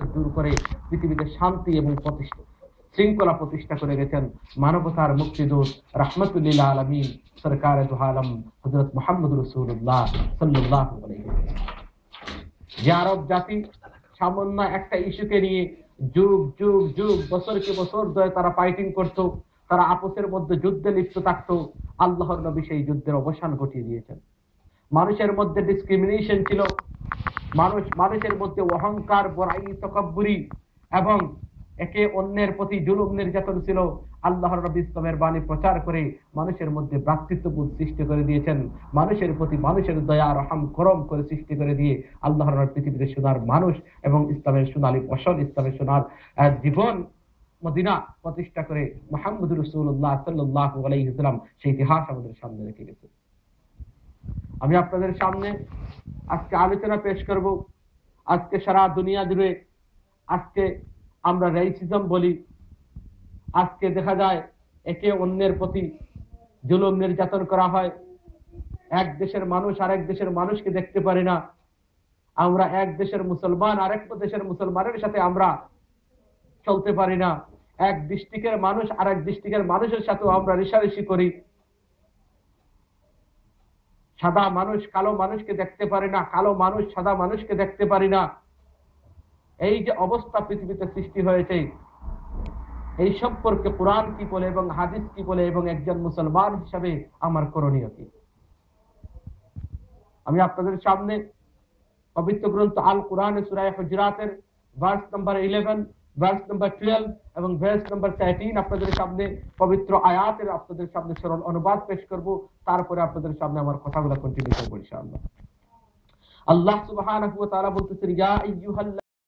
দূর করে পৃথিবীতে শান্তি এবং শৃঙ্খলা প্রতিষ্ঠা করে গেছেন মানবতার মুক্তিদূত রাহমাতুল আলামিন সরকারে দু আলম হযরত মুহাম্মদ রাসূলুল্লাহ সাল্লাল্লাহু আলাইহি ওয়াসাল্লাম। যে আরব জাতি সামান্য একটা ইস্যুকে নিয়ে যুগ যুগ যুগ বছরকে বছর ধরে তারা ফাইটিং করত, তারা আপসের মধ্যে যুদ্ধে লিপ্ত থাকতো, আল্লাহর নবী সেই যুদ্ধের অবসান ঘটিয়ে দিয়েছেন। মানুষের মধ্যে ডিসক্রিমিনেশন ছিল, মানুষের মধ্যে অহংকার, বড়াই, তাকাব্বুরি এবং একে অন্যের প্রতি জুলুম নির্যাতন ছিল। আল্লাহর নবী ইসলামের বাণী প্রচার করে মানুষের মধ্যে ভ্রাতৃত্ববোধ সৃষ্টি করে দিয়েছেন, মানুষের প্রতি মানুষের দয়া রহম করম করে সৃষ্টি করে দিয়ে আল্লাহর নবী পৃথিবীতে সোনার মানুষ এবং ইসলামের সোনালী ফসল, ইসলামের সোনার জীবন মদিনা প্রতিষ্ঠা করে মুহাম্মদ রাসূলুল্লাহ সাল্লাল্লাহু আলাইহি ওয়াসাল্লাম সেই ইতিহাস আমাদের সামনে রেখে গেছে। আমি আপনাদের সামনে আজকে আলোচনা পেশ করব। আজকে সারা দুনিয়া জুড়ে আজকে আমরা রেসিজম বলি, আজকে দেখা যায় একে অন্যের প্রতি জুলুম নির্যাতন করা হয়। এক দেশের মানুষ আরেক দেশের মানুষকে দেখতে পারি না, আমরা এক দেশের মুসলমান আরেক দেশের মুসলমানের সাথে আমরা চলতে পারি না, এক ডিস্ট্রিক্টের মানুষ আরেক ডিস্ট্রিক্টের মানুষের সাথেও আমরা রেষারেষি করি। সাদা মানুষ কালো মানুষকে দেখতে পারি না, কালো মানুষ সাদা মানুষকে দেখতে পারি না। এই যে অবস্থা পৃথিবীতে সৃষ্টি হয়েছে, এই সম্পর্কে কোরআন কি বলে এবং হাদিস কি বলে এবং একজন মুসলমান হিসাবে আমার করণীয় কি? আমি আপনাদের সামনে পবিত্র গ্রন্থ আল কোরআনে সূরা হুজুরাতের ভার্স নাম্বার 11, ভার্স নাম্বার 12 এবং ভার্স নাম্বার 13 আপনাদের সামনে পবিত্র আয়াতের আপনাদের সামনে সরল অনুবাদ পেশ করব। তারপরে আপনাদের সামনে আমার কথাগুলো কন্টিনিউ করব ইনশাআল্লাহ। আল্লাহ সুবহানাহু ওয়া তাআলা বলতেছেন, ইয়া আইয়ুহাল